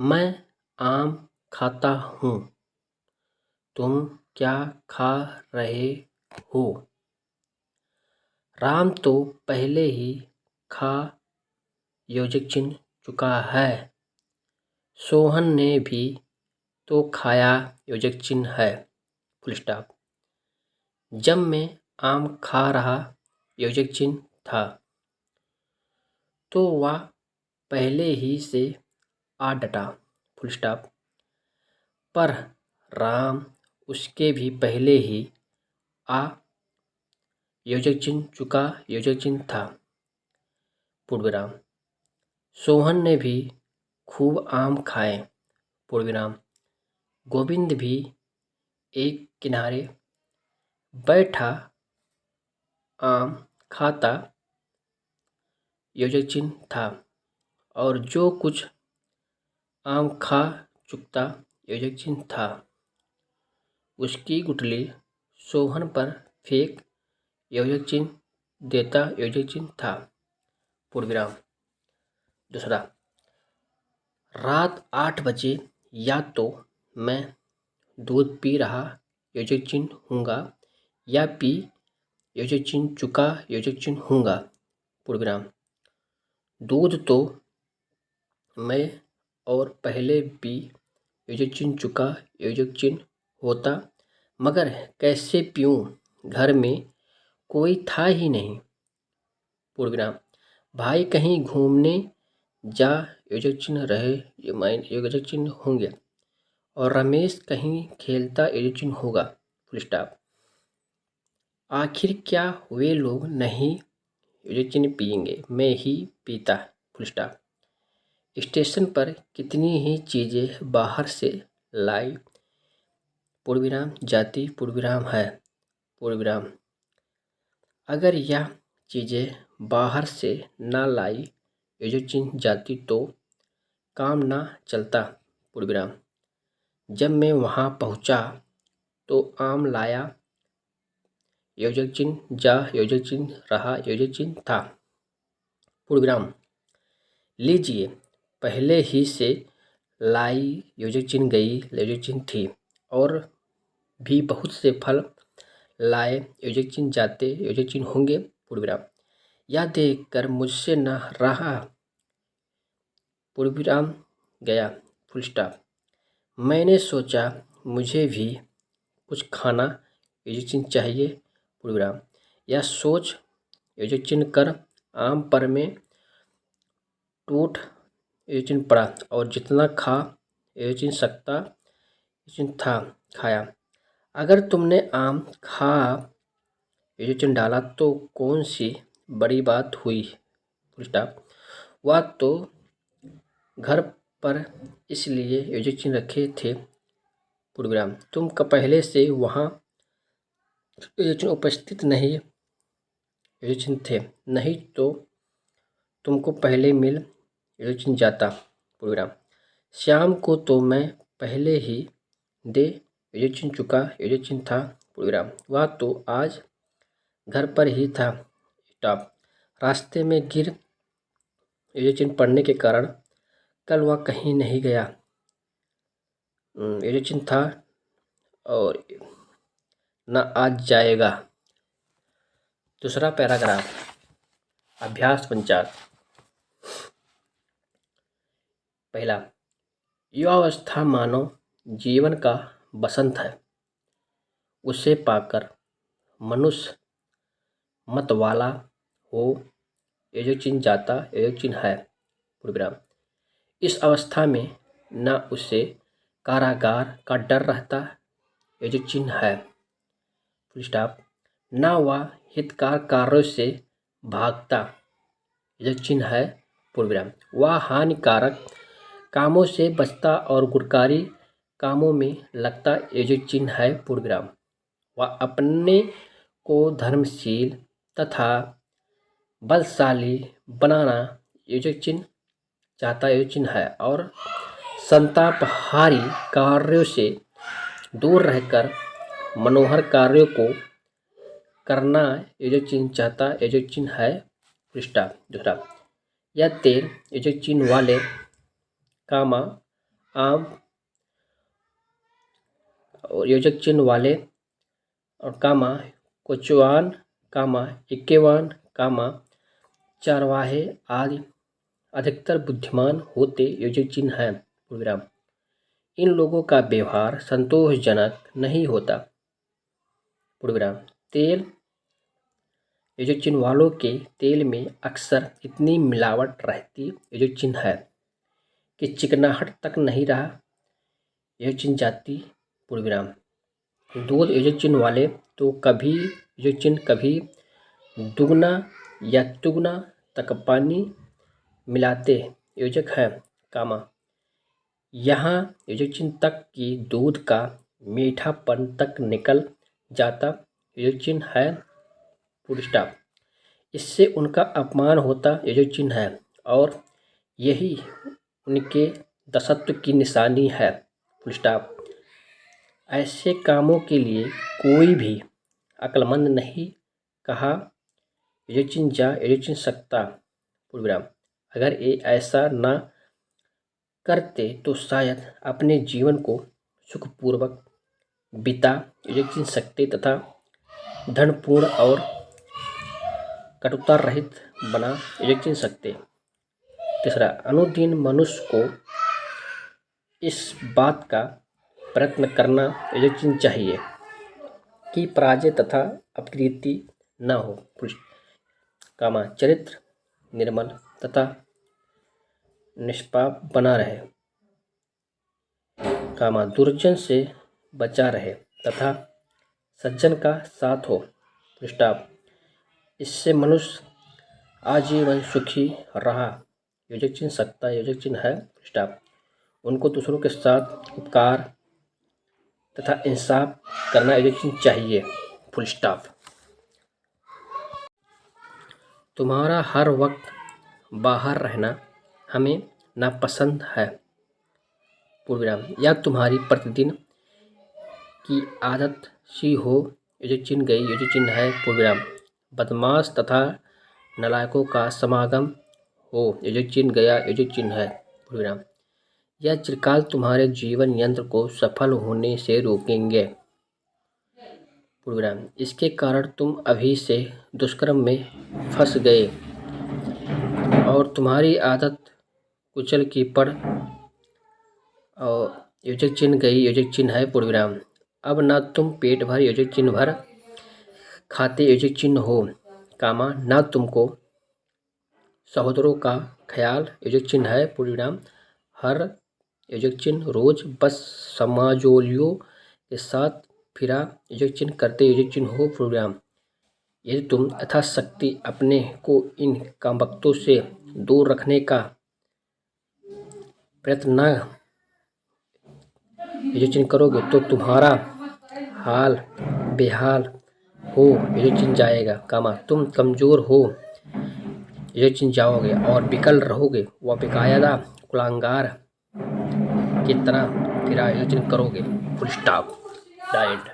मैं आम खाता हूँ। तुम क्या खा रहे हो? राम तो पहले ही खा योजक चिन्ह चुका है। सोहन ने भी तो खाया योजक चिन्ह है। Full stop. जब मैं आम खा रहा योजक चिन्ह था तो वह पहले ही से आ डटा। Full stop. पर राम उसके भी पहले ही आ योजक चिन्ह चुका योजक चिन्ह था। पूर्णविराम। सोहन ने भी खूब आम खाए। पूर्णविराम। गोविंद भी एक किनारे बैठा आम खाता योजक चिन्ह था और जो कुछ आम खा चुकता योजक चिन्ह था उसकी गुठली सोहन पर फेंक योजक चिन्ह देता योजक चिन्ह था। पूर्णविराम। दूसरा। रात 8 बजे या तो मैं दूध पी रहा योजक चिन्ह हूँगा या पी योजक चिन्ह चुका योजक चिन्ह हूँगा। पूर्णविराम। दूध तो मैं और पहले पी योजक चिन्ह चुका योजक चिन्ह होता, मगर कैसे पीऊँ, घर में कोई था ही नहीं। पूर्णविराम। भाई कहीं घूमने जा योजक चिन्ह रहे योजक चिन्ह होंगे और रमेश कहीं खेलता योजक चिन्ह होगा। Full stop. आखिर क्या वे लोग नहीं योजक चिन्ह पिएंगे, मैं ही पीता। Full stop. स्टेशन पर कितनी ही चीज़ें बाहर से लाई पूर्णविराम जाती पूर्णविराम है। पूर्णविराम। अगर यह चीज़ें बाहर से ना लाई योजक चिन्ह जाती तो काम ना चलता। पूर्णविराम। जब मैं वहाँ पहुँचा तो आम लाया योजक चिन्ह जा योजक चिन्ह रहा योजक चिन्ह था। पूर्णविराम। लीजिए, पहले ही से लाई योजक चिन्ह गई योजक चिन्ह थी और भी बहुत से फल लाए योजक चिन्ह जाते योजक चिन्ह होंगे। पूर्णविराम। यह देखकर मुझसे न रहा पूर्णविराम गया। Full stop. मैंने सोचा मुझे भी कुछ खाना योजक चिन्ह चाहिए। पूर्णविराम। यह सोच योजक चिन्ह कर आम पर में टूट योजक चिन्ह पड़ा और जितना खा योजक चिन्ह सकता योजक चिन्ह था खाया। अगर तुमने आम खा योजक चिन्ह डाला तो कौन सी बड़ी बात हुई। Full stop. वह तो घर पर इसलिए योजक चिन्ह रखे थे। पूर्णविराम। तुम पहले से वहाँ योजक चिन्ह उपस्थित नहीं योजक चिन्ह थे, नहीं तो तुमको पहले मिल योजक चिन्ह जाता। पूर्णविराम। श्याम को तो मैं पहले ही दे योजक चिन्ह चुका योजक चिन्ह था। पूर्णविराम। वह तो आज घर पर ही था। स्टॉप। रास्ते में गिर योजक चिन्ह पड़ने के कारण कल वह कहीं नहीं गया योजक चिन्ह था और न आज जाएगा। दूसरा पैराग्राफ। अभ्यास 49। पहला। युवावस्था मानव जीवन का बसंत है। उसे पाकर मनुष्य मतवाला हो योजक चिन्ह जाता योजक चिन्ह है। पूर्णविराम। इस अवस्था में न उसे कारागार का डर रहता योजक चिन्ह है। Full stop. न वह हितकार कार्यों से भागता योजक चिन्ह है। पूर्णविराम। वह हानिकारक कामों से बचता और गुणकारी कामों में लगता योजक चिन्ह है। पूर्णविराम। वह अपने को धर्मशील तथा बलशाली बनाना योजक चिन्ह चाहता योजक चिन्ह है और संतापहारी कार्यों से दूर रहकर मनोहर कार्यों को करना योजक चिन्ह चाहता योजक चिन्ह है। पृष्ठा। दूसरा। यह तेल योजक चिन्ह वाले कामा आम और योजक चिन्ह वाले और कामा कोचवान कामा इक्केवान कामा चारवाहे आदि अधिकतर बुद्धिमान होते योजक चिन्ह हैं। पूर्णविराम। इन लोगों का व्यवहार संतोषजनक नहीं होता। पूर्णविराम। तेल योजक चिन्ह वालों के तेल में अक्सर इतनी मिलावट रहती योजक चिन्ह है कि चिकनाहट तक नहीं रहा योजक चिन्ह जाति। पूर्णविराम। दूध योजक चिन्ह वाले तो कभी योजक चिन्ह कभी दुगना या तुगना तक पानी मिलाते योजक हैं। कामा यहाँ योजक चिन्ह तक कि दूध का मीठापन तक निकल जाता योजक चिन्ह है। पूर्ण स्टॉप। इससे उनका अपमान होता योजक चिन्ह है और यही उनके दसत्व की निशानी है। Full stop. ऐसे कामों के लिए कोई भी अक्लमंद नहीं कहा योजक चिन्ह जा योजक चिन्ह सकता। पूर्णविराम। अगर ये ऐसा ना करते तो शायद अपने जीवन को सुखपूर्वक बिता योजक चिन्ह सकते तथा धनपूर्ण और कटुता रहित बना योजक चिन्ह सकते। तीसरा, अनुदिन मनुष्य को इस बात का प्रयत्न करना योजक चिन्ह चाहिए कि पराजय तथा अपकीर्ति न हो। कामा चरित्र निर्मल तथा निष्पाप बना रहे। कामा दुर्जन से बचा रहे तथा सज्जन का साथ हो। स्टॉप। इससे मनुष्य आजीवन सुखी रहा योजक चिन्ह सकता योजक चिन्ह है। स्टॉप। उनको दूसरों के साथ उपकार तथा इंसाफ करना योजक चिन्ह चाहिए। Full stop. तुम्हारा हर वक्त बाहर रहना हमें नापसंद है। पूर्णविराम। या तुम्हारी प्रतिदिन की आदत सी हो योजक चिन्ह गई योजक चिन्ह है। पूर्णविराम। बदमाश तथा नालायकों का समागम हो योजक चिन्ह गया योजक चिन्ह है। पूर्णविराम। यह चिरकाल तुम्हारे जीवन यंत्र को सफल होने से रोकेंगे। पूर्णविराम। इसके कारण तुम अभी से दुष्कर्म में फंस गए और तुम्हारी आदत कुचल की पड़ और योजक चिन्ह गई योजक चिन्ह है। पूर्णविराम। अब ना तुम पेट भर योजक चिन्ह भर खाते योजक चिन्ह हो। कामा ना तुमको सहोदरों का ख्याल योजक चिन्ह है। पूर्णविराम। हर योजक चिन्ह रोज बस समाजोलियों के साथ फिरा योजक चिन्ह करते योजक चिन्ह हो। पूर्णविराम। यदि तुम यथाशक्ति अपने को इन कामवक्तों से दूर रखने का प्रयत्न न योजक चिन्ह करोगे तो तुम्हारा हाल बेहाल हो योजक चिन्ह जाएगा। कामा तुम कमजोर हो योजक चिन्ह जाओगे और विकल रहोगे व बेकायदा कुलांगार की तरह फिरा योजक चिन्ह करोगे। Full stop. डाइट।